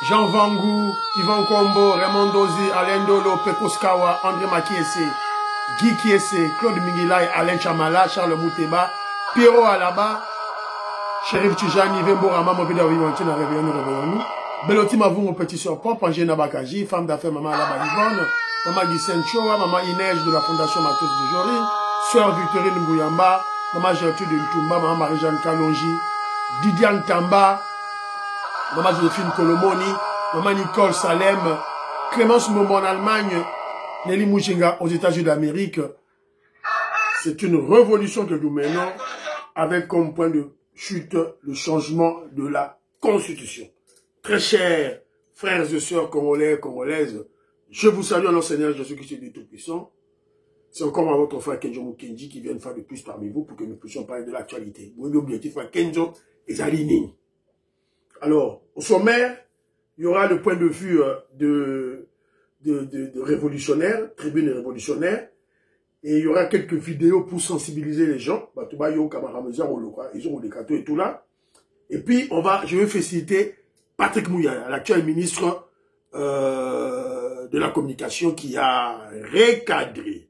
Jean Vangou, Yvan Kombo, Raymond Dozi, Alain Dolo, Pekos Kawa, André Makiese, Guy Kiese, Claude Mingilay, Alain Chamala, Charles Mouteba, Pierrot Alaba, Chérif Tijani, Vembo Rama, Mobida Vivantin, réveillons-nous. Beloti Mavou, mon petit soeur propre, Angéna Bakaji, femme d'affaires, maman Alaba Yvonne, maman Guissène Choa, maman Inès de la Fondation Matos de Jory, sœur Victorine Ngouyamba, maman Gertrude Ntumba, maman Marie-Jeanne Kalonji, Didiane Tamba, maman Joséphine Kolomoni, maman Nicole Salem, Clémence Momo en Allemagne, Nelly Mouchinga aux États-Unis d'Amérique. C'est une révolution que nous menons avec comme point de chute le changement de la Constitution. Très chers frères et sœurs congolais et congolaises, je vous salue en nom Seigneur Jésus-Christ du Tout-Puissant. C'est encore votre frère Kenzo Mukendi qui vient une fois de plus parmi vous pour que nous puissions parler de l'actualité. Vous avez l'objectif, frère Kenzo et Zalini. Alors, au sommaire, il y aura le point de vue de révolutionnaires, tribune révolutionnaire, et il y aura quelques vidéos pour sensibiliser les gens. Ils ont des cartes et tout là. Et puis, je vais féliciter Patrick Mouya, l'actuel ministre de la communication qui a recadré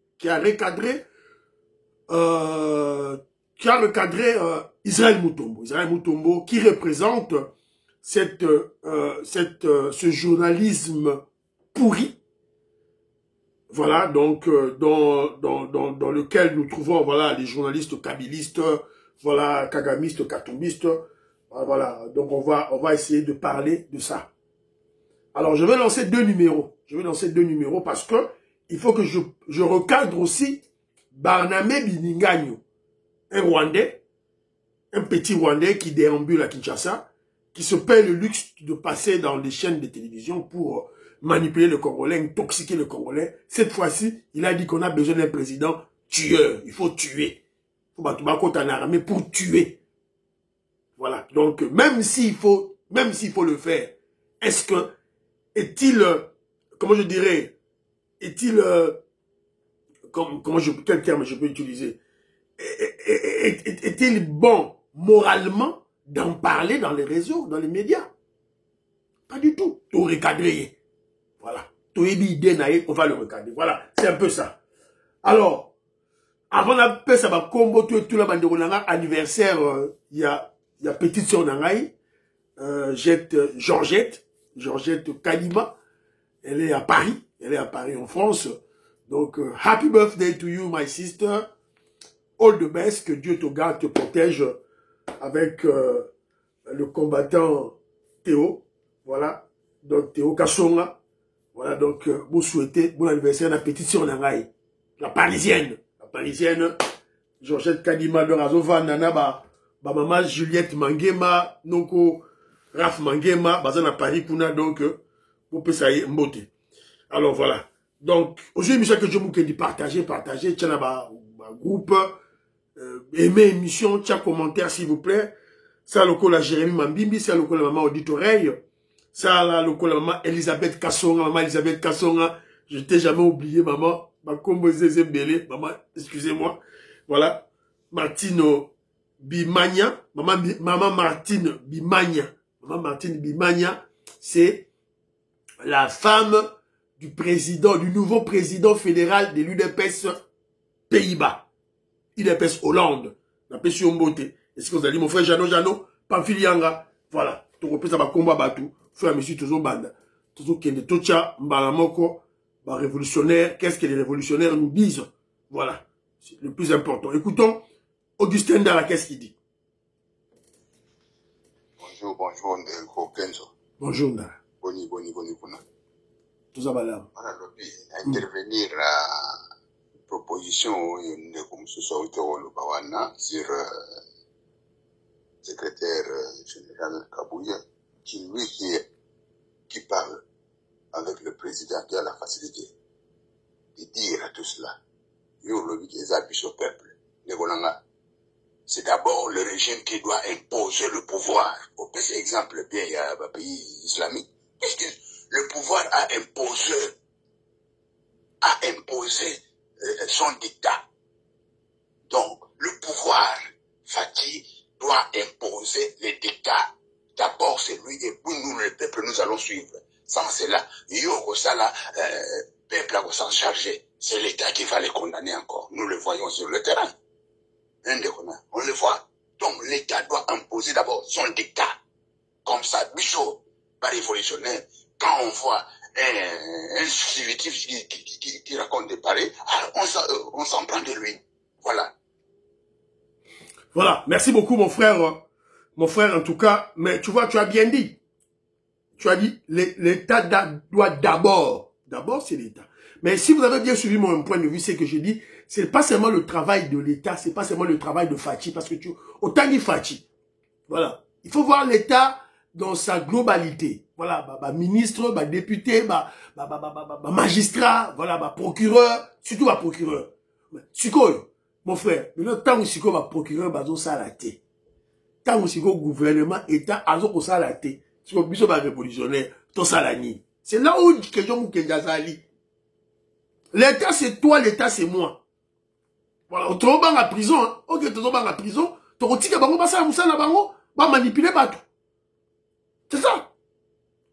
Israël Moutombo. Israël Moutombo qui représente ce journalisme pourri. Voilà, donc, dans lequel nous trouvons, voilà, les journalistes kabilistes, voilà, kagamistes, katombistes. Voilà, donc on va essayer de parler de ça. Alors, je vais lancer deux numéros. Parce que il faut que je recadre aussi Barname Bininganyo, un Rwandais, un petit Rwandais qui déambule à Kinshasa, qui se paie le luxe de passer dans les chaînes de télévision pour manipuler le Congolais, intoxiquer le Congolais. Cette fois-ci, il a dit qu'on a besoin d'un président tueur. Il faut tuer. Il faut battre en armée pour tuer. Voilà. Donc, même s'il faut le faire, comment je dirais, quel terme je peux utiliser? Est-il bon moralement d'en parler dans les réseaux, dans les médias? Pas du tout. Tout recadrer. Voilà. Tout idée, on va le recadrer. Voilà. C'est un peu ça. Alors, avant d'appeler ça va combo tout la bande anniversaire, il y a petite sœur Nangaï, Georgette Kalima. Elle est à Paris en France. Donc, happy birthday to you, my sister. All the best, que Dieu te garde, te protège avec le combattant Théo. Voilà. Donc, Théo Kassonga. Voilà, donc, vous souhaitez bon anniversaire à la petite sœur Nangaï. La parisienne, Georgette Kalima, de Razova, Nana, maman Juliette Mangema, Noko, Raph Mangema, Bazan à Paris, Kuna, donc, vous pouvez ça y est, mbote. Alors voilà. Donc, aujourd'hui, Michel que je vous dis partagez, tiens là, groupe, aimez l'émission, tiens commentaire s'il vous plaît. Ça, le coup la Jérémy Mambimbi, ça, le coup la maman Audit Oreille, ça, là, le coup la maman Elisabeth Kassonga, je t'ai jamais oublié, maman, ma combo Zézé Belé, maman, excusez-moi. Voilà. Martino Bimania, maman Martine Bimania, c'est la femme du nouveau président fédéral de l'UDPS Pays-Bas. UDPS Hollande. Est-ce que vous allez mon frère Jano, Pamphilianga, voilà. Tu repères ça va combat batou. Frère, monsieur, toujours banda. Toujours kende tocha, mbalamoko, révolutionnaire. Qu'est-ce que les révolutionnaires nous disent? Voilà. C'est le plus important. Écoutons Augustin Dara, qu'est-ce qu'il dit? Bonjour, Ndeko Kenzo. Bonjour, Ndara. Boni. Tout ça va là. Voilà, intervenir à proposition de comme ce soit sur secrétaire général Kabouya, qui parle avec le président qui a la facilité de dire à tout cela. Au peuple. C'est d'abord le régime qui doit imposer le pouvoir. Au pays exemple, bien, il y a un pays islamique. Puisque le pouvoir a imposé son dictat. Donc, le pouvoir, Fatih, doit imposer les dictats D'abord, c'est lui, et puis nous, le peuple, nous allons suivre. Sans cela, peuple va s'en charger. C'est l'État qui va les condamner encore. Nous le voyons sur le terrain. On le voit. Donc, l'État doit imposer d'abord son dictat. Comme ça, Bichot, pas révolutionnaire, quand on voit un fugitif qui raconte des pareils, on s'en prend de lui. Voilà. Voilà. Merci beaucoup, mon frère. Mon frère, en tout cas. Mais tu vois, tu as bien dit. Tu as dit, l'État doit d'abord. D'abord, c'est l'État. Mais si vous avez bien suivi mon point de vue, c'est que je dis, c'est pas seulement le travail de l'État, c'est pas seulement le travail de Fachi, parce que autant dit Fachi. Voilà. Il faut voir l'État dans sa globalité. Voilà, ministre, député, magistrat, voilà, procureur, surtout procureur. Sikoyo, mon frère, maintenant, tant que Sikoyo procureur, bazo salaté. Tant que Sikoyo gouvernement, État, azo salaté. Sikoyo biso révolutionnaire, to salani. C'est là où question mukengazali. L'État, c'est toi, l'État, c'est moi. Voilà, on trouve en prison, hein. Ok, tu trouves en prison, tu retires bango, basa musala bango, ba manipuler bateau. C'est ça.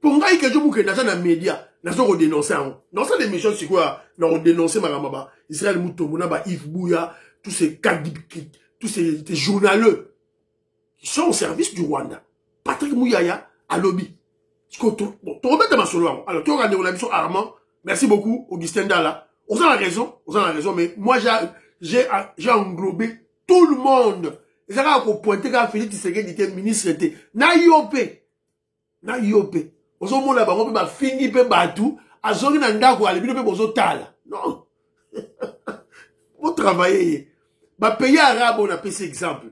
Pour moi, il y a des gens dans les médias, ils ont dénoncé. Dans ces émissions, c'est quoi? Ils ont dénoncé Israël Moutomouna, Yves Bouya, tous ces journaleux qui sont au service du Rwanda. Patrick Mouyaya, à lobby. Bon, tu remets dans ma solo. Alors, tu regardes l'émission Armand. Merci beaucoup, Augustin Dalla. On a raison, mais moi, j'ai englobé tout le monde. Et ça, quand on pointait quand Félix Tshisekedi était ministre, était na IOP. Ozo mona bango pe ba fingi pe batou, azongi na ndako ale bino pe bozo tala. Non. Vous travaillez. Ba pays arabe on a pris cet exemple.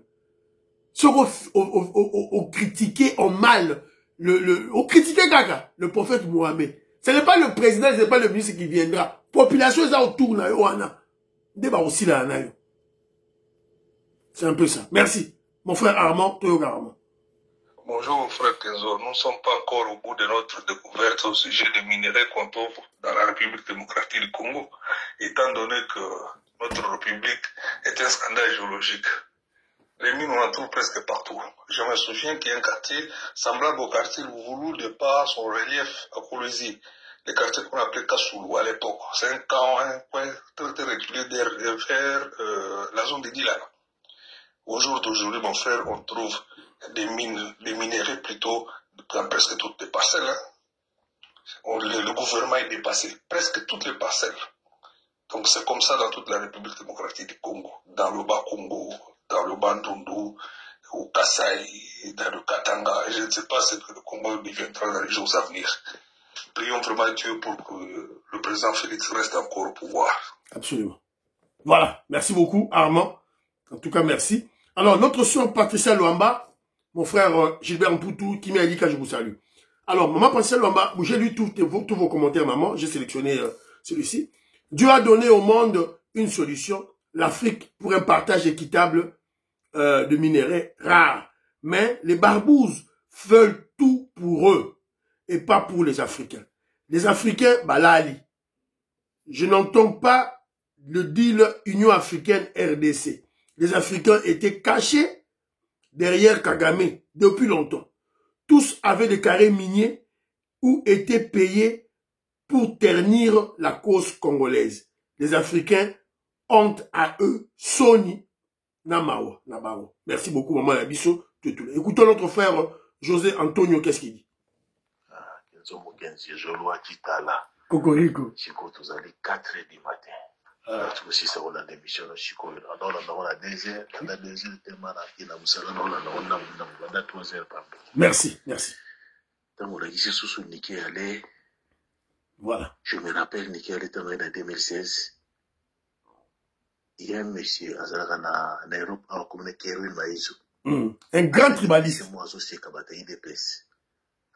Ce qu'on critiqué en mal on critiqué Kaka, le prophète Mohamed. Ce n'est pas le président, ce n'est pas le ministre qui viendra. Population est autour na yoana. Débat aussi là na yo. C'est un peu ça. Merci. Mon frère Armand, Toyoga Armand. Bonjour frère Kenzo, nous ne sommes pas encore au bout de notre découverte au sujet des minerais qu'on trouve dans la République démocratique du Congo, étant donné que notre République est un scandale géologique. Les mines, on en trouve presque partout. Je me souviens qu'il y a un quartier semblable au quartier Louvoulou de par son relief à Kolwezi, le quartier qu'on appelait Kassoulou à l'époque. C'est un point très très reculé vers la zone de Dilala. Au jour d'aujourd'hui, mon frère, on trouve des minerais plutôt dans presque toutes les parcelles. Hein. Le gouvernement est dépassé presque toutes les parcelles. Donc c'est comme ça dans toute la République démocratique du Congo, dans le Bas-Congo, dans le Bandundu, au Kasaï, dans le Katanga. Et je ne sais pas ce que le Congo deviendra dans les jours à venir. Prions vraiment Dieu pour que le président Félix reste encore au pouvoir. Absolument. Voilà. Merci beaucoup, Armand. En tout cas, merci. Alors, notre soeur Patricia Luamba, mon frère Gilbert Mpoutou, qui m'a dit que je vous salue. Alors, maman Patricia Luamba, j'ai lu tous vos commentaires, maman. J'ai sélectionné celui-ci. Dieu a donné au monde une solution, l'Afrique, pour un partage équitable de minerais rares. Mais les barbouzes veulent tout pour eux et pas pour les Africains. Les Africains, balali. Je n'entends pas le deal Union africaine RDC. Les Africains étaient cachés derrière Kagame depuis longtemps. Tous avaient des carrés miniers ou étaient payés pour ternir la cause congolaise. Les Africains ont à eux Sony Namawa. Merci beaucoup, maman Labisso. Écoutons notre frère José Antonio, qu'est-ce qu'il dit? Cocorico. Chico, tous allés 4 h du matin. Tu aussi, ça, on a des missions, Chico. On a 2 heures, on a 2 heures, tellement on a 3 heures. Merci, merci. Tant on a dit, c'est sous Niki allait. Voilà. Je me rappelle, Niki allait en 2016. Il y a un monsieur, en Europe, en communiqué, un grand tribaliste. C'est moi, aussi, Kabataï des Pes.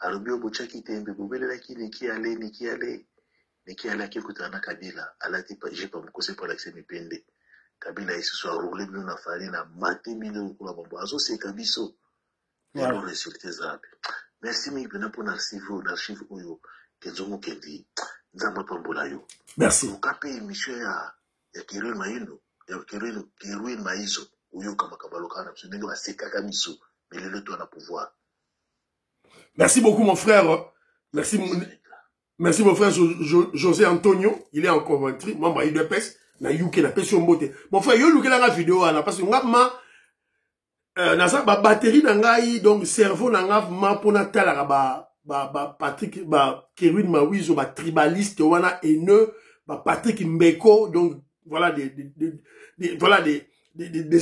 Alors, bien, Bouchaki, t'es un peu boubé, Niki allait. Niki allait kutana Kabila, alati pa j'ai pas me conseillé pour l'accès mipende. Kabila ici soit roulé bien na farine maté mino kula mambo azo c'est kabiso. Ya le résultat zabe. Merci mi bina pour l'archive oyo Kenzo Mukendi. Nzamba pambola yo. Merci. Ukape émission ya Kirui Maino, ya Kirui Maizo, oyo kama kabalokana parce que ndio aseka kamiso, mais le to na pouvoir. Merci beaucoup, mon frère. Merci mon frère José Antonio. Il est en Coventry. Moi, il est pèse. Na UK, na pèse mon mon frère, yo luke la vidéo, parce que moi, na ba batterie na ngai, donc cerveau na nga ma pona tala Patrick Kerwin Mawizo ba tribaliste wana haineux Patrick Mbeko, donc voilà des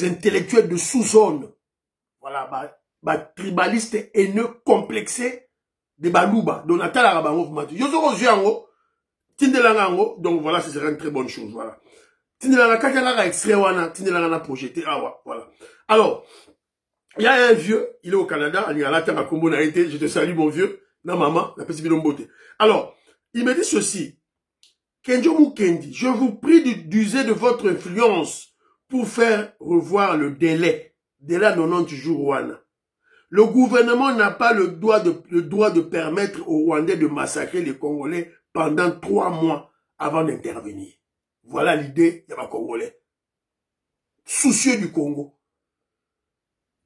intellectuels de sous-zone, voilà tribaliste haineux complexé de baluba donc natala ba mouvement yo zo yango tindelanga ngo, donc voilà, ce serait une très bonne chose, voilà. Tindelanga kakala extrait wana tindelanga na projeté voilà. Alors il y a un vieux, il est au Canada, il y a la terre à Combo na été, je te salue mon vieux, na maman, la petite beauté. Alors, il me dit ceci, Kenjo Mukendi, je vous prie d'user de votre influence pour faire revoir le délai 90 jours Rwanda. Le gouvernement n'a pas le droit de permettre aux Rwandais de massacrer les Congolais pendant 3 mois avant d'intervenir. Voilà l'idée de ma Congolais. Soucieux du Congo.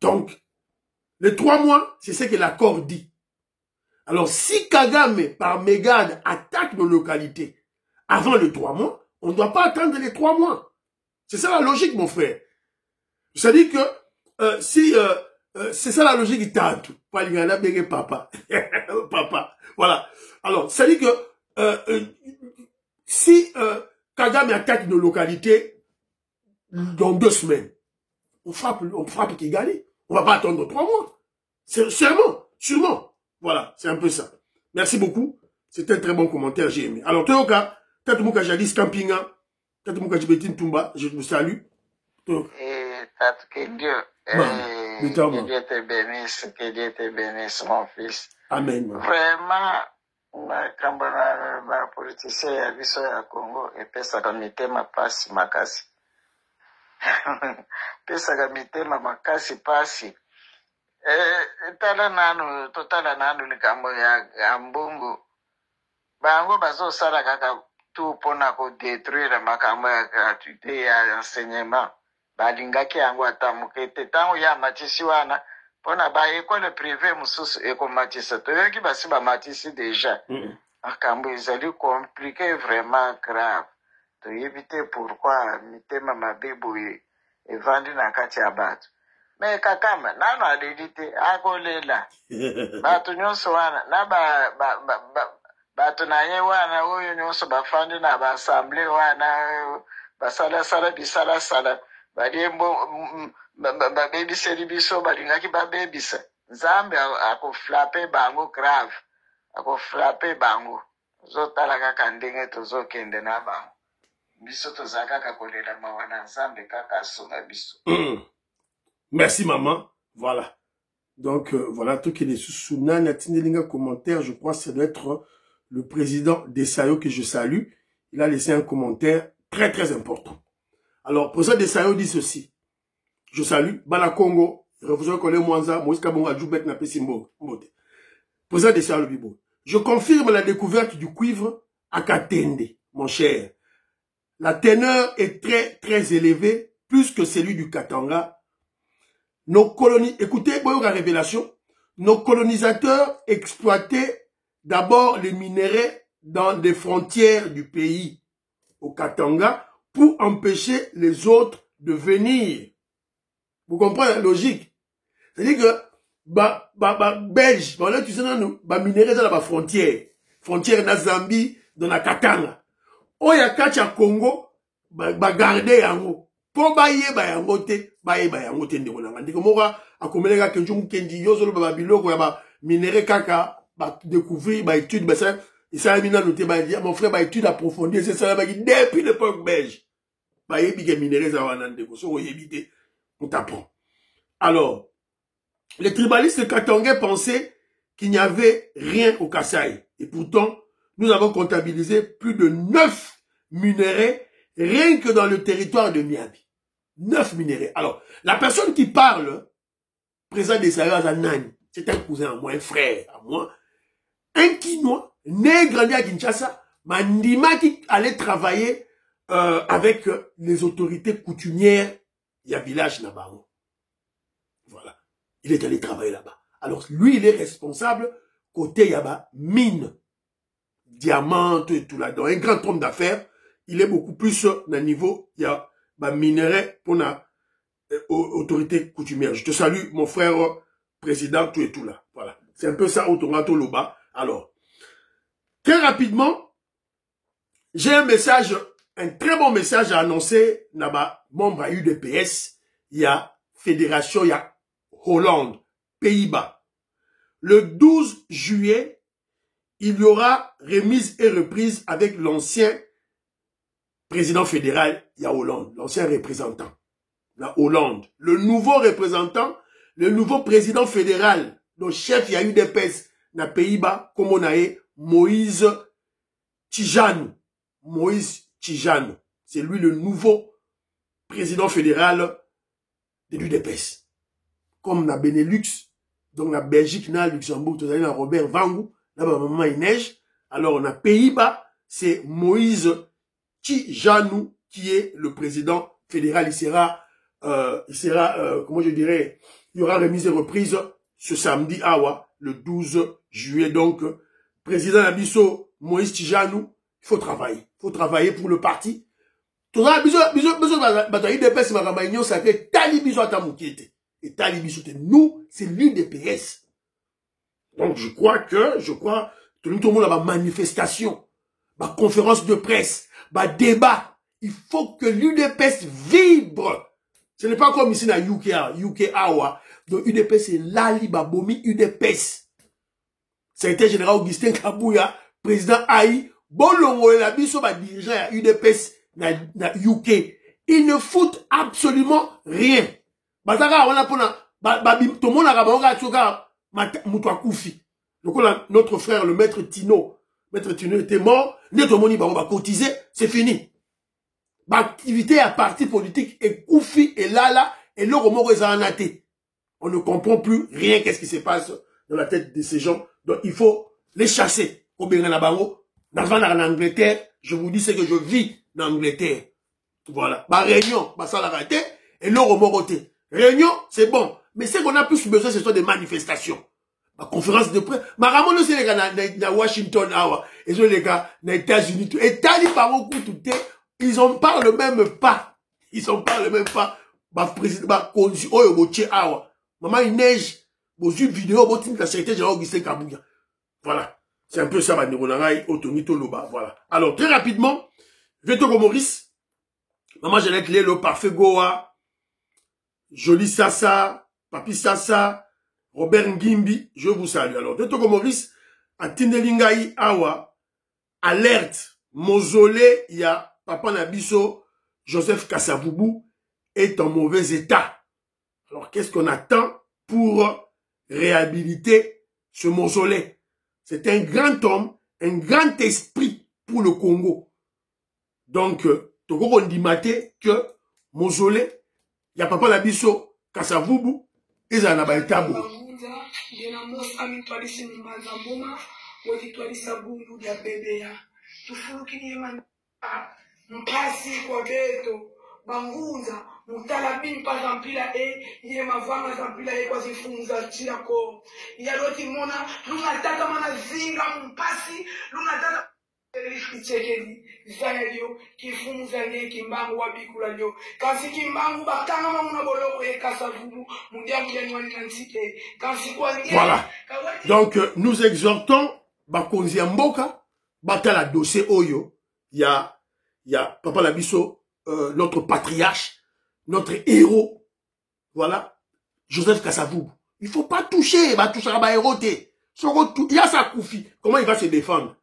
Donc, les 3 mois, c'est ce que l'accord dit. Alors, si Kagame, par mégarde, attaque nos localités avant les 3 mois, on ne doit pas attendre les 3 mois. C'est ça la logique, mon frère. C'est-à-dire que c'est ça la logique du tatu. Papa. Papa. Voilà. Alors, c'est-à-dire que si Kagame attaque nos localités dans 2 semaines, on frappe Kigali. On va pas attendre 3 mois. Sûrement. Voilà, c'est un peu ça. Merci beaucoup. C'est un très bon commentaire, j'ai aimé. Alors, Toyoka, Tatumuka Jadis Campinga, Tatumuka Jibetin Tumba, je vous salue. Que Dieu te bénisse, mon fils. Amen. Vraiment, ma politicien ya biso ya Congo epesaka mitema pasi makasi. Pesaka mitema makasi pasi. Totala nanu likambo ya mbungu. Bango bazosala kaka tu pona ko détruire makambo ya gratuité ya enseignement. Balingaki yango atamuke te tango ya matisi wana pona ba école privée mususu ekomatisa toyoki basi ba matisi déjà. Makambo ezali compliqué, vraiment grave. To éviter pourquoi mitema mabebo evandi na kati ya bato. Me kakama nano alelite akolela. Bato nyonso wana na bato na ye wana oyo nyonso bafandi na ba assemblée wana basala bisala babebiseli biso balingaki babebisa. Nzambe akoflape bango grave. Akoflape bango. Zotala kaka ndenge tozokende na bango. Biso tozaka kaka kolela mawana Nzambe kaka songa biso. Merci maman. Voilà. Donc voilà tout qui est sous Nana Tindelinga commentaire, je crois que ça doit être le président Desayo que je salue. Il a laissé un commentaire très très important. Alors, président Desayo dit ceci. Je salue Bala Congo, Révolution Colé Mwanza, Moïse Kabonga Djoubet Napé Simbo. Président Desayo Bibo. Je confirme la découverte du cuivre à Katende, mon cher. La teneur est très très élevée, plus que celui du Katanga. Nos colonies, écoutez, la révélation, nos colonisateurs exploitaient d'abord les minéraux dans les frontières du pays, au Katanga, pour empêcher les autres de venir. Vous comprenez la logique? C'est-à-dire que, Belge, là, tu sais, nous, minéraux dans la frontière na Zambie, dans la Katanga. Oya kacha Congo, garder yango. Po baye yango te ndeko nanga. Ndeko moka akomelega Kenjo Mukendi yozolo biloko ya minéraux kaka découvrir étude ça et ça mina noté mon frère étude approfondie c'est ça depuis l'époque belge. Yebi ke minéraux za wana ndeko so yebite on t'apprend. Alors les tribalistes katangais pensaient qu'il n'y avait rien au Kasaï et pourtant nous avons comptabilisé plus de 9 minéraux rien que dans le territoire de Miami. 9 minéraux. Alors, la personne qui parle, président des Sahara Zanani, c'est un cousin à moi, un frère à moi, un Kinois, né grandi à Kinshasa, Mandima qui allait travailler avec les autorités coutumières, il y a village là-bas. Voilà. Il est allé travailler là-bas. Alors, lui, il est responsable côté Yaba mine, diamant et tout là. Dans un grand homme d'affaires, il est beaucoup plus dans le niveau, il y a minerai pour la autorité coutumière. Je te salue, mon frère président, tout et tout là. Voilà. C'est un peu ça, Otorato Loba. Alors, très rapidement, j'ai un message, un très bon message à annoncer, là-bas, membre à UDPS, il y a Fédération, il y a Hollande, Pays-Bas. Le 12 juillet, il y aura remise et reprise avec l'ancien président fédéral, il y a Hollande, l'ancien représentant, la Hollande. Le nouveau représentant, le nouveau président fédéral, le chef, il y a UDPS, na Pays-Bas, comme on a eu Moïse Tijani. Moïse Tijani. C'est lui le nouveau président fédéral de l'UDPS. Comme na Benelux, donc la Belgique, na Luxembourg, tout à l'heure, Robert Vangou, là-bas, maman, il neige. Alors, on a Pays-Bas, c'est Moïse Tijani qui est le président fédéral. Il sera, comment je dirais, il y aura remise et reprise ce samedi, le 12 juillet. Donc, président Abisso, Moïse Tijani, il faut travailler. Il faut travailler pour le parti. Tout ça, et Talibiso, nous, c'est l'UDPS. Donc, je crois, tout le monde a ma manifestation, ma conférence de presse, ma débat. Il faut que l'UDPS vibre. Ce n'est pas comme ici dans UK Awa. Donc, UDPS, c'est Lali Babomi UDPS. Secrétaire général Augustin Kabouya, président Aïe, Bolongo et la biso, dirigeant à UDPS na UK. Ils ne foutent absolument rien. Bazaka, on a pour tout le monde a koufi. Donc, notre frère, le maître Tino était mort. Tout le monde va cotiser, c'est fini. L'activité à parti politique est koufi et là, et le roman est anaté. On ne comprend plus rien qu'est-ce qui se passe dans la tête de ces gens. Donc, il faut les chasser. Au en Angleterre, je vous dis ce que je vis en Angleterre. Voilà. Réunion, ça l'a raté, et le roman roté. Réunion, c'est bon. Mais ce qu'on a plus besoin, ce sont des manifestations. Ma conférence de presse. Ma ramon, c'est les gars dans Washington, et les gars dans les États-Unis. Et Tali, par contre, ils en parlent même pas. Ils en parlent même pas. Ma président, ma conduit, maman, il neige. Vos vidéos, votre la secrétaire générale Augustin Kabouya. Voilà. C'est un peu ça, ma Nironangaï, Otonito Loba. Voilà. Alors, très rapidement, Vetoko Maurice. Maman, j'ai lettre le parfait Goa. Joli Sassa. Papi Sassa. Robert Ngimbi. Je vous salue. Alors, Vetoko Maurice, à Tindelingaï Awa. Alerte. Mausolée, il y a Papa Nabiso, Joseph Kasavubu, est en mauvais état. Alors, qu'est-ce qu'on attend pour réhabiliter ce mausolée? C'est un grand homme, un grand esprit pour le Congo. Donc, Toko dit maté que mausolée, il y a Papa Nabiso, Kasavubu, et ça n'a pas été tabou. Bangunza mutalabini pa zampila ye mavanga zampila kwa zifunza chirako ya roti mona lunataka mana zinga mpasi lunataka Kichekedi zayo kifunza ne kimbangu wabikula lyo kasi kimbangu batanga mamuna boloko e Kasavubu mundia mjani nantike kasi kwa voilà. Donc nous exhortons bakonzi ya mboka batala dossier oyo ya Papa Labiso, notre patriarche, notre héros, voilà, Joseph Kasavubu. Il faut pas toucher, il va toucher à héros. Il y a sa koufi. Comment il va se défendre?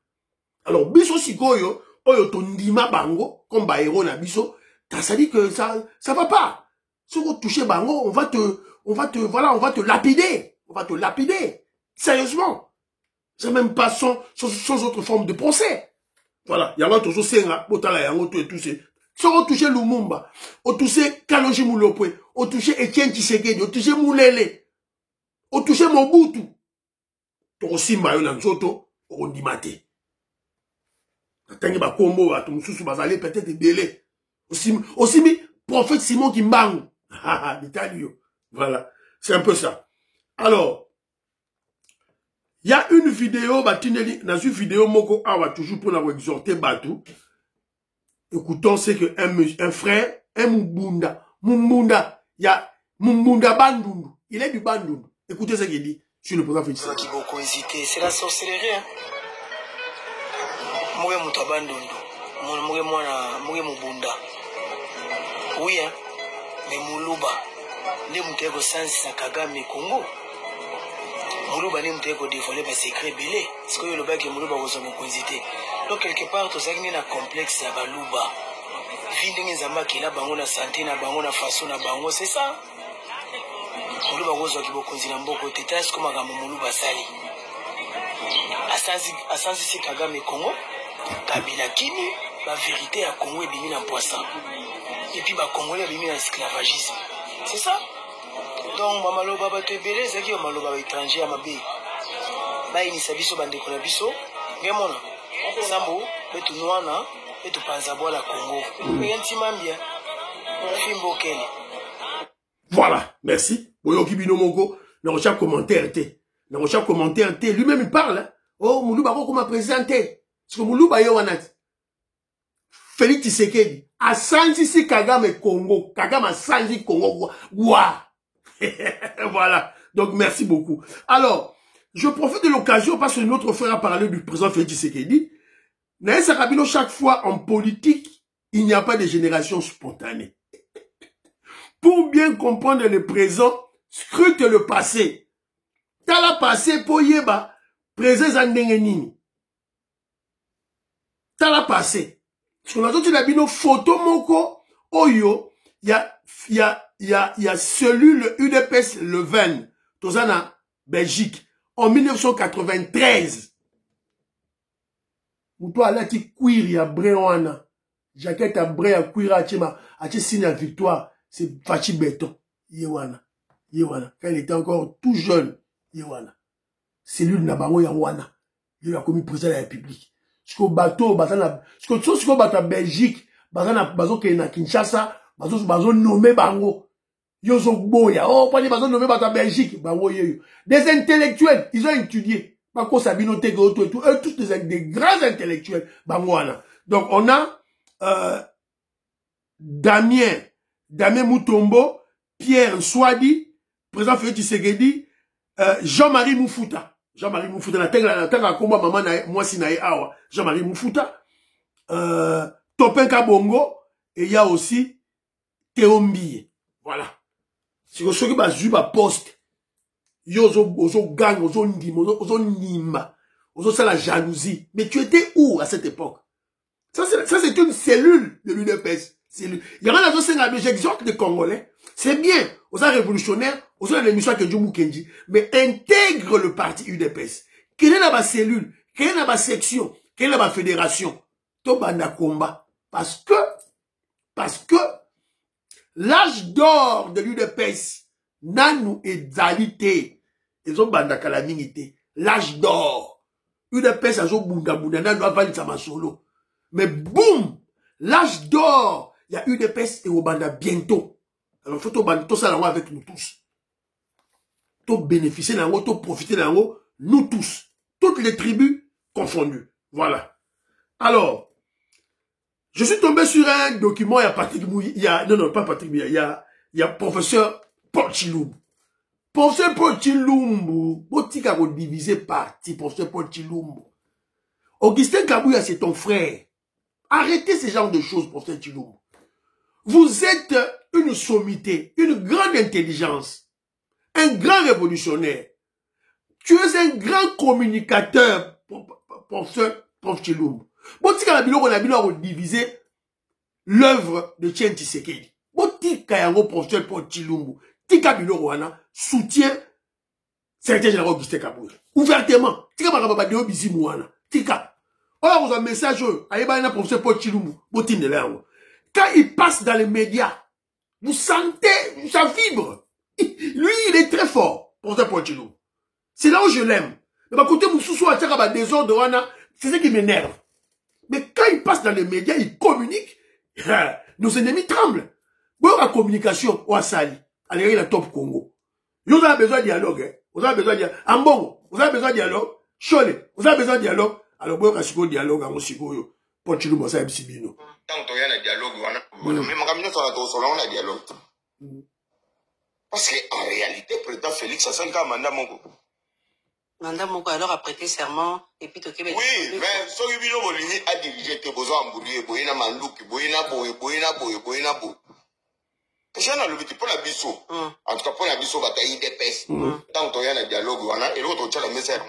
Alors, biso sikoyo, oyo tondima bango, comme ba héros na biso, ça dit que ça va pas. Si on touche bango, on va te lapider. On va te lapider. Sérieusement. C'est même pas sans autre forme de procès. Voilà. Yama tozo senga, botala yango tout et tout c'est. Si on touche Lumumba, on touche Kalonji Moulopwe, on touche Etienne Tshisekedi, on touche Moulele, on touche Mobutu. Toko simba yo na nzoto, on dit maté. Tangi ba kombo ba tumususu bazali peut-être délai. Aussi mi prophète Simon Kimbangu. Haha, l'Italio. Voilà, c'est un peu ça. Alors, Il y a une vidéo, dans une vidéo, moko awa toujours pour la exhorter Batou. Écoutons, c'est que un frère, un Mubunda, il y a Mubunda Bandundu. Il est du Bandundu. Écoutez ce qu'il dit sur le programme Félix. Qui beaucoup hésité, c'est la sorcellerie. Hein? Moi, mon Bandundu. Moi, Mubunda. Oui, hein? Mais Muluba. Ne muteko sansi na Kagame Congo. Muluba ne muteko dévoiler ba secret belé. Ce que le bac Muluba vous avez hésité. Donc quelque part to zaki na complexe ya Baluba. Vindenge nzamba kila bango na santé na bango na façon na bango, c'est ça. Muluba wozo ki bokonzi na mboko tetas comme magambo Muluba sali. Asansi si Kagame Congo. Kabila kini la vérité à Congo est bimi en poisson. Et puis ba Congolais bimi en esclavagisme. C'est ça. Donc mamaloba ba te belé zaki mamaloba ba étranger à mabe. Ba inisa biso bandeko na biso. Ngemona. Sambo betu noana betu panzabo la Congo. Yenti mambia. Fimbo kele. Voilà, merci. Boyoki bino moko, na recherche commentaire té. Na recherche commentaire té, lui-même il parle. Hein? Oh, Muluba ko m'a présenté. Parce que Muluba yo wanati. Félix Tshisekedi. Asanji si Kagame Congo. Kagame Asanji Congo. Ouah. Voilà. Donc, merci beaucoup. Alors, je profite de l'occasion parce que notre frère a parlé du président Félix Tshisekedi. Naïs Kabilo, chaque fois en politique, il n'y a pas de génération spontanée. Pour bien comprendre le présent, scrute le passé. T'as la passé pour yeba, présent zandengenini. T'as la passé. Parce qu'on a dit la bino photo moko, oyo, il y a cellule UDPS Leven, Tozana, Belgique, en 1993. Moutou alati kuir ya brewana. Jaquette à bre à kuir à signe à victoire. C'est Fachi Béton. Yewana. Quand il était encore tout jeune, Yewana. Cellule Nabango Yawana. Il a commis président de la République. Ce que bateau, ce que bateau Belgique, bateau qui est na Kinshasa, bateau nommé Bango. Yozo Boya. Oh, pas des bateaux nommé bateau Belgique. Bango yeyo. Des intellectuels, ils ont étudié. Bako Sabino Tego, tout, eux, tous des grands intellectuels. Bangoana. Donc, on a, Damien Mutombo, Pierre Swadi, président Félix Tshisekedi, Jean-Marie Moufuta. Jean-Marie Moufuta, na tenga komba maman na moi si na awa. Jean-Marie Moufuta, Topin Kabongo, et il y a aussi Théombi. Voilà. Si vous savez, bazu ba poste. Yo ozo gang, ozo ndim, ozo nimba. Ozo ça la jalousie. Mais tu étais où à cette époque? Ça c'est une cellule de l'UDPS. Il y a un autre j'exhorte les Congolais. C'est bien. Aux révolutionnaires, aux l'émission que Djoumou Kenji. Mais intègre le parti UDPS. Quelle est la cellule? Quelle est la section? Quelle est la fédération? Tobanda combat. Parce que, l'âge d'or de l'UDPS, nanou et zalité. Ils ont banda calamité. L'âge d'or. UDPS a zo bunda bunda, nanou avali sama solo. Mais boum! L'âge d'or. Il y a UDPS et Obanda bientôt. Alors, il faut tout ça avec nous tous. Tout bénéficier d'ango, tout profiter d'ango, nous tous. Toutes les tribus confondues. Voilà. Alors, je suis tombé sur un document, il y a Patrick Mouy, non, pas Patrick Mouy, il y a professeur Paul Chilumbu. Professeur Paul Chilumbu, botika ko divisé parti, professeur Paul Chilumbu. Augustin Kabouya, c'est ton frère. Arrêtez ce genre de choses, professeur Chilumbu. Vous êtes une sommité, une grande intelligence, un grand révolutionnaire. Tu es un grand communicateur, professeur Chilumbu. Botika la bilo on a bilo diviser l'œuvre de Tien Tshisekedi. Botika yango professeur Paul Chilumbu. Tika bilo wana soutient secrétaire général Augustin Kabouya. Ouvertement. Tika bakaba deo bizimu wana. Tika. Or vous un message ayeba na professeur Paul Chilumbu. Botine là. Quand il passe dans les médias, vous sentez, ça vibre. Lui, il est très fort, professeur Paul Chilumbu. C'est là où je l'aime. Mais bah, côté Moussoussou à Tchakaba désordre wana, c'est ce qui m'énerve. Mais quand il passe dans les médias, il communique, nos ennemis tremblent. Bon, la communication, ou à Sali, à l'égard de la top Congo. Nous avons besoin de dialogue, vous avez besoin de dialogue. En bon, vous avez besoin de dialogue. Chole, vous avez besoin de dialogue. Alors, vous avez un dialogue, vous avez pour tu nous ça MCB. Tant qu'il y a un dialogue, mais on a dialogue. Parce qu'en réalité, le président Félix a 5 ans mandat Mongo. Mandat Mongo alors a prêté serment et puis Toké. Oui, mais ce qui vient a dirigé tes besoins en Bourdieu, Boyena Mandouk, Boyena Bo. Déjà, on a le petit pour la bisso. En tout cas, pour la bisso, bataille d'épaisse. Tant qu'il y a un dialogue, et l'autre, tu as la message.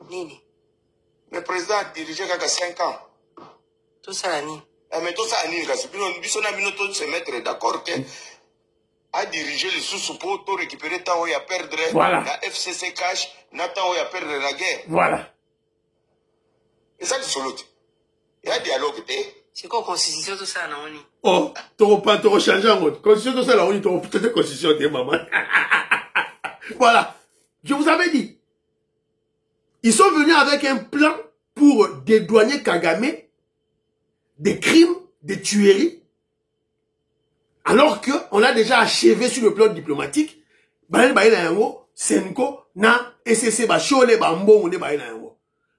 Nini. Le président a dirigé jusqu'à 5 ans. Tout ça, la nuit. Mais tout ça, Nini, parce que nous avons se mettre d'accord que a dirigé les sous pour récupérer tant où à perdre la FCC cash, n'a tant où à perdre la guerre. Voilà. Et ça, c'est solo. Il y a un dialogue. C'est quoi constitution tout ça, non? Oh, tu vas changer en mode. Constitution tout ça, là, on dit, tu vas peut-être constitution de maman. Voilà. Je vous avais dit. Ils sont venus avec un plan pour dédouaner Kagame des crimes, des tueries. Alors qu'on a déjà achevé sur le plan diplomatique, Senko, na, SSC, Chole, Bambo,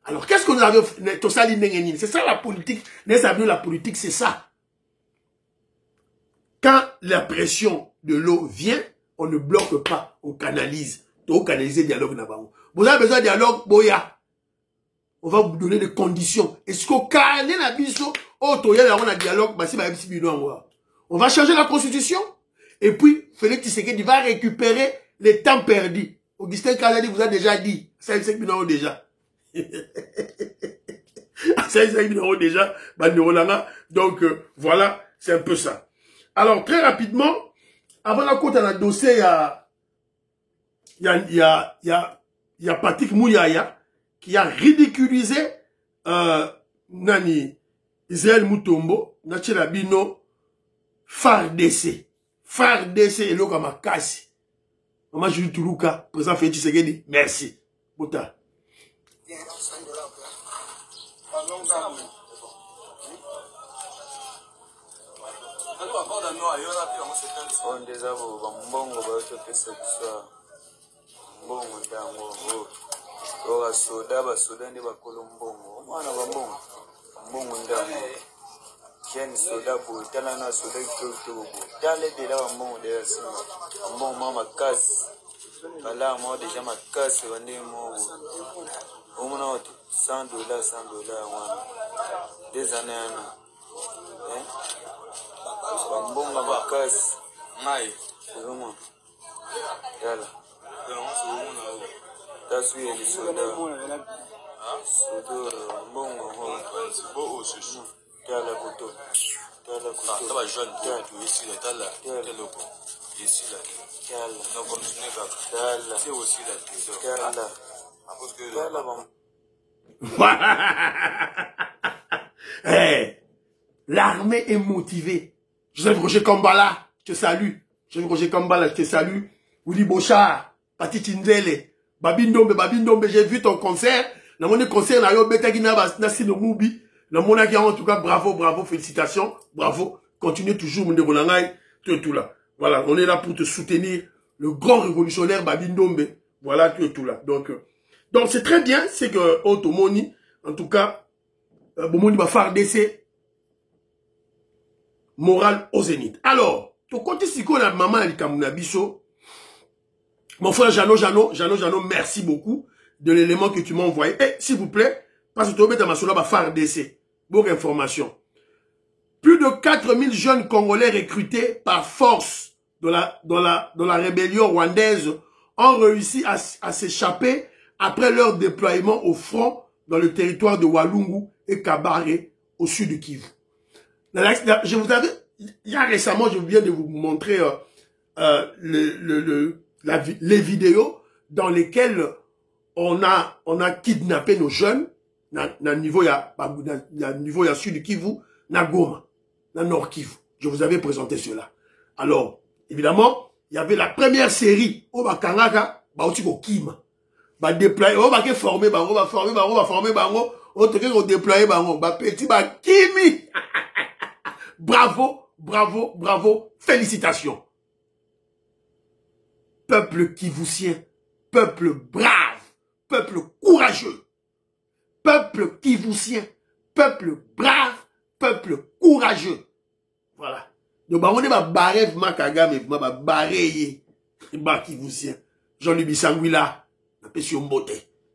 alors qu'est-ce que nous avons fait? C'est ça la politique. La politique, c'est ça. Quand la pression de l'eau vient, on ne bloque pas, on canalise. On canalise le dialogue là-bas. Vous avez besoin de dialogue, Boya. On va vous donner des conditions. Est-ce qu'on calme la biso? Oh, toya, on a dialogue, bah si, bah, on va changer la constitution. Et puis, Félix Tshisekedi va récupérer les temps perdus. Augustin Kazadi vous a déjà dit. 5 millions déjà. 5 millions déjà. Donc, voilà, c'est un peu ça. Alors, très rapidement, avant la côte à la dossier, il y a Patrick Mouyaya qui a ridiculisé Israël Mutombo, Nachela Bino, FARDC. FARDC et l'eau comme Kassi. Maman Julie Toulouka, président Félix Tshisekedi, merci. Bota. On des avos, mbongo baotopesa biso mbongo ntango o basoda nde bakolo mbongo omwana bambongo mbongo ntango kiani soda boye tala na soda kitoko tala edela bambongo deya nsima bambongo mwa makasi bala mwa deja makasi bande moko omona oto $100 wana des années ana bambonga makasi ngai ozomona tala tasuye lisoda sodo mbongo moko tala koto tala jeune tala ici là tala teloko ici là tala non continue kaka tala c'est aussi là tala parce que tala bon hey, l'armée est motivée. Joseph Roger Kambala, je te salue. Joseph Roger Kambala, je te salue. Willy Bochard, Pati Tindele, Babindombe, j'ai vu ton concert. Dans mon concert, na yo beta gina nasi no mubi. Dans mon aki en tout cas, bravo, félicitations, bravo. Continue toujours, mon dérolangai, tout là. Voilà, on est là pour te soutenir. Le grand révolutionnaire Babindombe. Voilà, tout là. Donc c'est très bien, c'est que Otomoni, en tout cas, Bomoni va faire d'essai moral au zénith. Alors, tu comptes si qu'on a maman Alikamuna Bisso, mon frère Jano, merci beaucoup de l'élément que tu m'as envoyé. Et s'il vous plaît, parce que tu vas mettre ma faire d'essai. Bonne information. Plus de 4000 jeunes Congolais recrutés par force dans la rébellion rwandaise ont réussi à s'échapper après leur déploiement au front dans le territoire de Walungu et Kabare au sud de Kivu. Je vous avais, il y a récemment, je viens de vous montrer les vidéos dans lesquelles on a kidnappé nos jeunes na niveau ya sud Kivu, na Goma, na nord Kivu. Je vous avais présenté cela. Alors, évidemment, il y avait la première série au Bakangaka, Baotiko Kima. Ba déployer, on va former, on va former, on te déployer, petit, Kimi. Bravo, félicitations. Peuple kivusien, peuple brave, peuple courageux, peuple kivousien, peuple brave, peuple courageux. Voilà. Donc, on est barré, Makagame, barré, kivousien. Jean-Louis Bissangwila,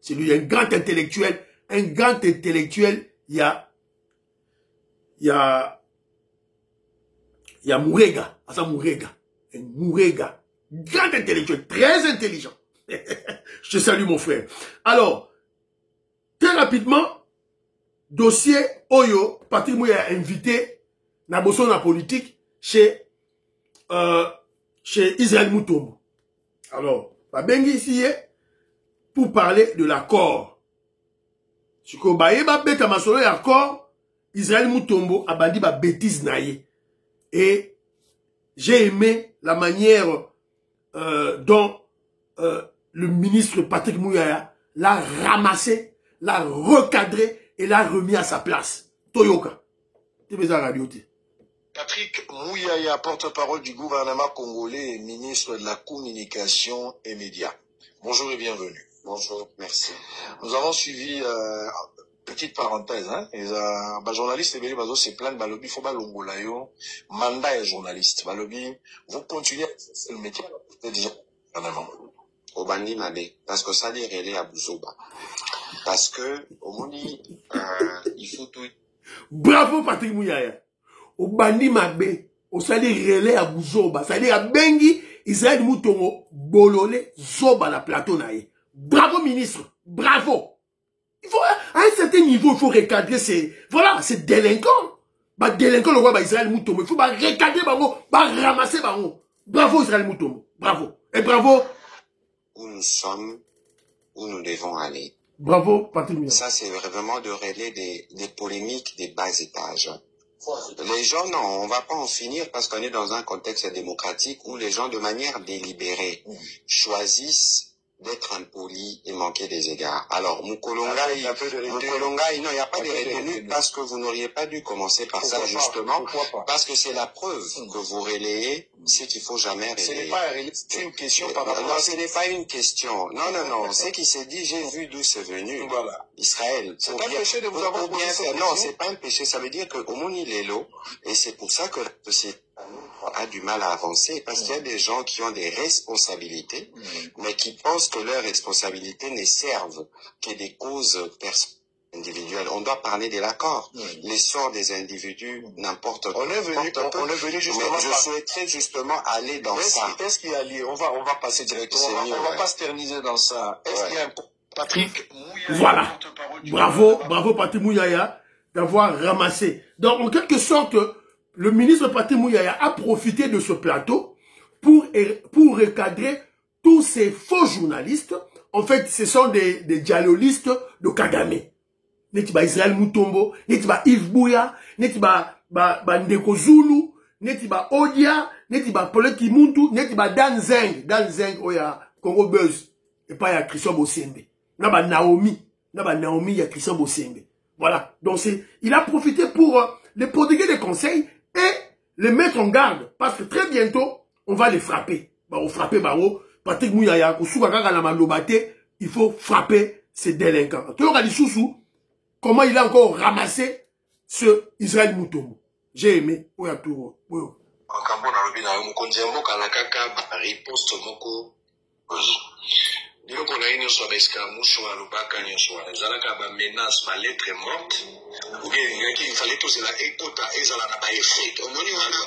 c'est lui un grand intellectuel. Un grand intellectuel, il y a Mourega, Asa Mourega, un Mourega, grand intellectuel, très intelligent. Je te salue mon frère. Alors, très rapidement, dossier Oyo, Patrick Mouya a invité Naboson en politique chez Israël Mutombo. Alors, Babengi ici pour parler de l'accord. Ce que Baïba Beta Masolo accord, Israël Mutombo a bandi ba bêtise naïe. Et j'ai aimé la manière dont le ministre Patrick Mouyaya l'a ramassé, l'a recadré et l'a remis à sa place. Toyoka. Patrick Mouyaya, porte-parole du gouvernement congolais et ministre de la communication et médias. Bonjour et bienvenue. Bonjour, merci. Nous avons suivi, petite parenthèse, hein, les journalistes, se plaignent, balobi, faut balongola yo, mandat et journaliste, balobi, vous continuez à exercer le métier, vous êtes déjà gouvernement. Obandi Mabe, parce que ça dit relais à Bouzoba. Parce que, au Moni, il faut tout. Bravo Patrick Mouyaya. Obandi Mabe, au sali relais à Bouzoba, ça dit à Bengi, Israël Mutombo, Bololé, Zoba la plateau naïe. Bravo ministre, bravo. Il faut, à un certain niveau, il faut recadrer ces, voilà, ces délinquants. Bah, délinquants, le roi, Israël Mutombo. Il faut recadrer, ramasser, bravo Israël Mutombo. Bravo. Et bravo. Où nous sommes, où nous devons aller. Bravo, Patrick Mouyaya. Ça, c'est vraiment de relayer des polémiques des bas étages. Les gens, non, on va pas en finir parce qu'on est dans un contexte démocratique où les gens, de manière délibérée, choisissent d'être impolis et manquer des égards. Alors, Moukolonga, non, il n'y a pas de retenue parce que vous n'auriez pas dû commencer par ça, justement, parce que c'est la preuve que vous relayez, c'est qu'il faut jamais relayer. C'est une question par rapport à... Non, ce n'est pas une question. Non, non, non, c'est qui s'est dit, j'ai vu d'où c'est venu. Voilà. Israël. C'est un péché de vous avoir posé cette question. Non, c'est pas un péché, ça veut dire qu'au monde il est lot, et c'est pour ça que la société a du mal à avancer, parce qu'il y a des gens qui ont des responsabilités, mais qui pensent que leurs responsabilités ne servent que des causes personnelles, individuelles. On doit parler de l'accord. L'essor des individus, n'importe quoi. On est venu justement. Mais je souhaiterais justement aller dans ça. Est-ce qu'il y a lié? On va passer directement. On va pas se terniser dans ça. Est-ce qu'il y a un Patrick Mouyaya. Voilà. Bravo, bravo Patrick Mouyaya d'avoir ramassé. Donc, en quelque sorte, le ministre Patrick Mouyaya a profité de ce plateau pour recadrer tous ces faux journalistes. En fait, ce sont des dialoguistes de Kagame. Netiba Israël Mutombo, netiba Yves Bouya, netiba Ndeko Zulu, netiba Odia, netiba Paul Kimuntu, netiba Dan Zeng, oya Congo Buzz, et pas ya Christian Bosembe. Naba Naomi ya Christian Bosembe. Voilà. Donc il a profité pour les prodiguer des conseils et les mettre en garde. Parce que très bientôt, on va les frapper. On frapper Baro, Patrick Mouyaya, il faut frapper ces délinquants. Comment il a encore ramassé ce Israël Mutombo. J'ai aimé. Biloko na ino so beska muso alobaka nyonso ezalaka ba menace ba lettre morte ou bien il fallait tous la écouter ezala na ba effet omoni wana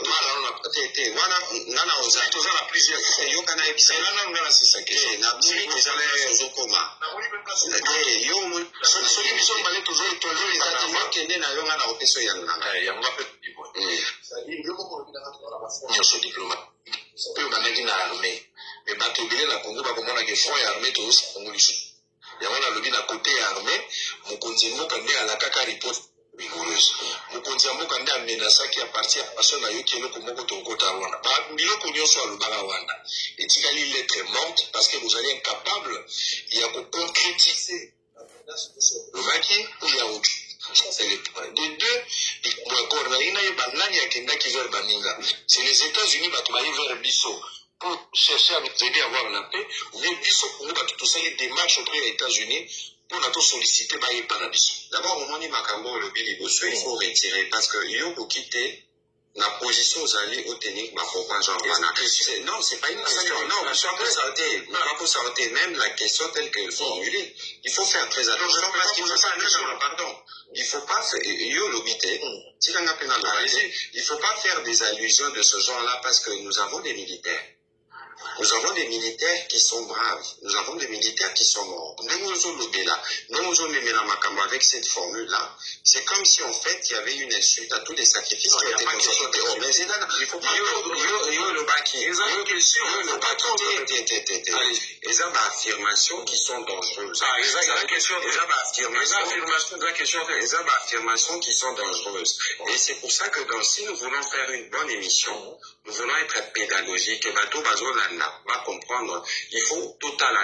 na tete wana nana oza toza na plusieurs yo kana ebisa nana ngana sisa ke na buri ezala zokoma yo mo so biso ba lettre zo tolo ezala kende na yo ngana opeso ya ngana ya ngape bibo yo ko na nyonso diplomate pe banaki na armée mais bato bile na Congo ba komona ke front ya armée to Congo lisu ya wana lobi na côté ya armée mokonzi mboka nde alaka ka report rigoureuse mokonzi mboka nde amenasaki à partir ya personne na yo ki eloko moko tokota wana ba biloko nyonso alobaka wana etikali lettre morte parce que vous allez incapable ya ko concrétiser le maki ou ya autre. Ça, c'est les points. De deux, c'est les États-Unis qui vont aller vers Bisso. pour chercher à nous aider à avoir la paix, ou bien tout ça, les démarches auprès des États-Unis pour nous solliciter par les Panabis. D'abord, au moment où Makambo le Billy Bosso, il faut retirer parce que il y a beaucoup quitté la position aux alliés au technique, pourquoi genre non, c'est pas une question. Non, pas pour s'arrêter même la question telle qu'elle est formulée. Il faut faire très attention parce qu'il ne faut pas, pardon. Il faut pas faire, il faut pas faire des allusions de ce genre-là parce que nous avons des militaires. Nous avons des militaires qui sont braves. Nous avons des militaires qui sont morts. Avec cette formule-là, c'est comme si en fait il y avait une insulte à tous les sacrifices qui ont été consentis. Il faut pas les affirmations qui sont dangereuses. Affirmations qui sont dangereuses. Et c'est pour ça que si nous voulons faire une bonne émission, nous voulons être pédagogiques et bateau va comprendre, il faut total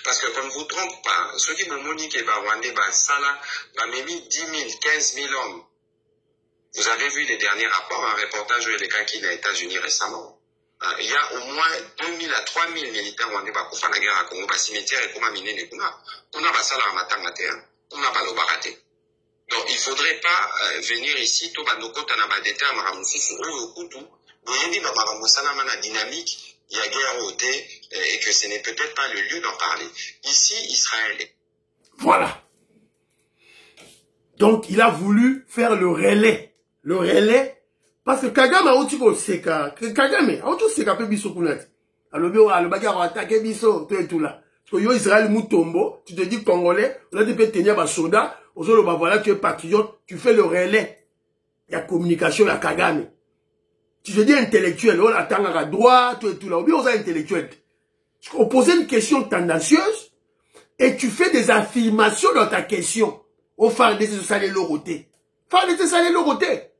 parce que comme vous ne trompez pas, ceux qui m'ont dit que Rwandais, Sala, va même 10 000, 15 000 hommes. Vous avez vu les derniers rapports, un reportage où il y a des cas qui aux États-Unis récemment. Il y a au moins 2 000 à 3 000 militaires rwandais qui font la guerre à Congo, cimetière et comme miner les kuna. Kuna basala à matangate, kuna balobarate. Donc il ne faudrait pas venir ici, tout banoko tanabadete à maramususu ou okutu. Dynamique, il y a guerre au thé et que ce n'est peut-être pas le lieu d'en parler. Ici, Israël est... Voilà. Donc, il a voulu faire le relais. Le relais, parce que Kagame a outi ko seka. Kagame a outi seka pe biso kunati. Alobi wa alobaki a attaquer biso, tout et tout là. Parce que yo Israël Moutombo, tu te dis congolais, on a dit peut tenir ba soda, aujourd'hui voilà tu es patriote, tu fais le relais. Il y a communication, il y a Kagame. Tu te dis intellectuel, on attend à droite, tout et tout là. Ou bien on est intellectuel. On pose une question tendancieuse et tu fais des affirmations dans ta question. Au phare de Salé Loroté. Phare de Salé Loroté.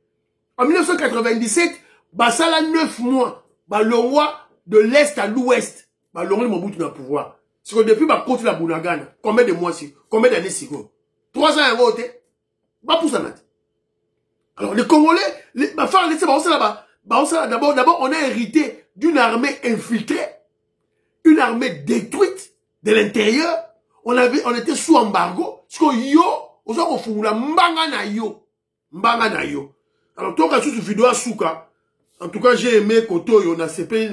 En 1997, Basala 9 mois, le roi de l'Est à l'Ouest, le roi de Mobutu dans le pouvoir. C'est que depuis ma côte la Bounagana, combien de mois si, combien d'années si, 3 ans à voter, pour ça. Alors les Congolais, phare de là-bas. D'abord, on a hérité d'une armée infiltrée, une armée détruite de l'intérieur. On était sous embargo. Parce que yo, on a fait mbanga na yo. Alors, toi, quand tu vidéo à Souka, en tout cas, j'ai aimé Koto, yo, na CP,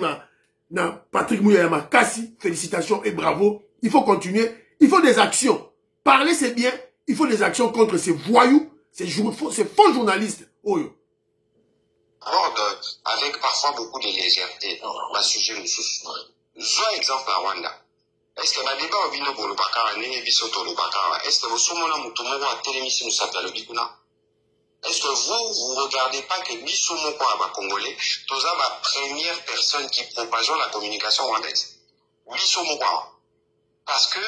na Patrick Mouyama Kassi, félicitations et bravo. Il faut continuer. Il faut des actions. Parler, c'est bien. Il faut des actions contre ces voyous, ces faux journalistes. Oh, yo. Avec parfois beaucoup de légèreté, le sujet nous soucie. Je exemple à Rwanda. Est-ce que le débat au bino pour le bakara n'est bisoto le bakara? Est-ce que vous sommes là moutomo à télémission nous s'appelle le bikuna? Est-ce que vous regardez pas que bisomo quoi à Congolais, tous la première personne qui propage la communication rwandaise? Bisomo quoi? Parce que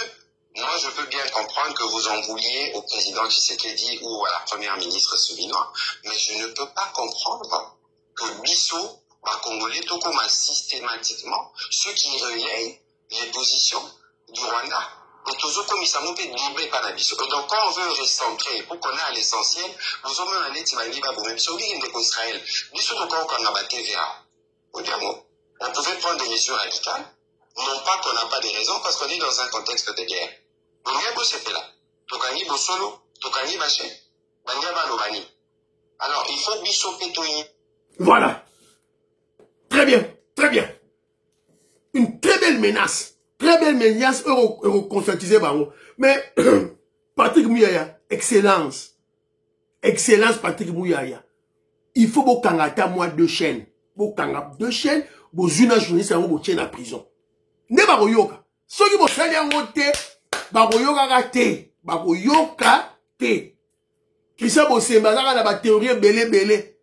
moi, je peux bien comprendre que vous en vouliez au président Tshisekedi ou à la première ministre Souminois, mais je ne peux pas comprendre que Bisso, Congolais, tout comme systématiquement, ceux qui relayent les positions du Rwanda. Et toujours comme ils s'en ont fait libérer par la Bisso. Donc, quand on veut recentrer, pour qu'on ait à l'essentiel, nous avons un état de libre, même si on dit Israël, Bisso, donc, on a battu TVA. On pouvait prendre des mesures radicales, non pas qu'on n'a pas de raisons, parce qu'on est dans un contexte de guerre. Donc, c'est là. Tokani Bosolo, Tokani Baché, Banyaba Lobani. Alors, il faut Bisso Pétoï. Voilà. Très bien, très bien. Une très belle menace. Très belle menace conscientisée par vous. Mais, Patrick Mouyaya, excellence. Excellence Patrick Mouyaya. Il faut que Kangata moi 2 chaînes. Kangata 2 chaînes, vous une journaliste vous tienne en prison. Ne ba yoka. Ceux qui vont changer en côté, baroyoka te. Christian Bosemba na ba théorie belé.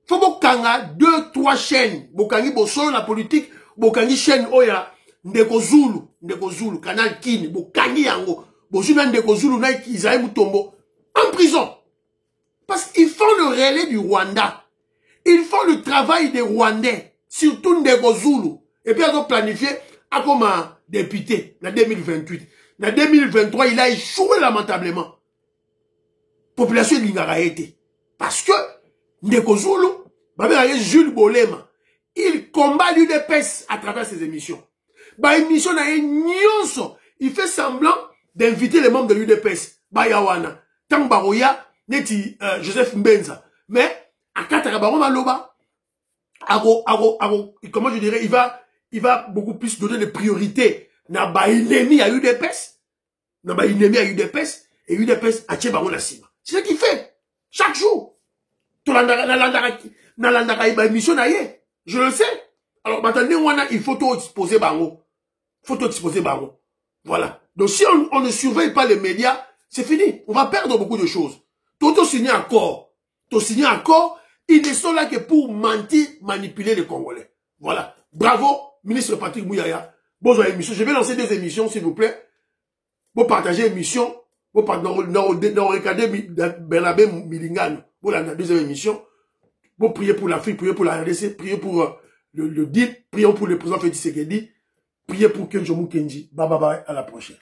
Faut bokanga 2, 3 chaînes. Bokangi bosolo la politique, bokangi chaîne oya Ndeko Zulu, Canal Kin, bokangi yango. Bosuna Ndeko Zulu na Isaïe Mutombo en prison. Parce qu'ils font le relais du Rwanda. Ils font le travail des Rwandais, surtout Ndeko Zulu. Et puis ils ont planifié comme un député en 2028. En 2023, il a échoué lamentablement. Population de Lingara été. Parce que Ndeko Zulu, Jules Bolema, il combat l'UDPS à travers ses émissions. Bah, émission na nyonso, il fait semblant d'inviter les membres de l'UDPS. Bah, yawana. Tang baroya, neti Joseph Mbenza. Mais, à Katara Baroma Loba, comment je dirais, il va beaucoup plus donner les priorités. Na ba ennemi à UDPS. Na ba ennemi à UDPS. Et UDPS a tché baron la cime. C'est ce qu'il fait. Chaque jour. Émission na ye. Je le sais. Alors, maintenant, il faut tout exposer baron. Faut tout exposer baron. Voilà. Donc, si on ne surveille pas les médias, c'est fini. On va perdre beaucoup de choses. Tout signer encore. Tout signer encore. Ils ne sont là que pour mentir, manipuler les Congolais. Voilà. Bravo, ministre Patrick Mouyaya. Bonjour, émission. Je vais lancer des émissions, s'il vous plaît. Vous partagez l'émission. Vous regardez Bernabé Milingano. Vous la deuxième émission. Vous priez pour l'Afrique, priez pour la RDC, priez pour le DIL, prions pour le président Félix Tshisekedi, priez pour Kenjomu Kenji. Bye bye bye, à la prochaine.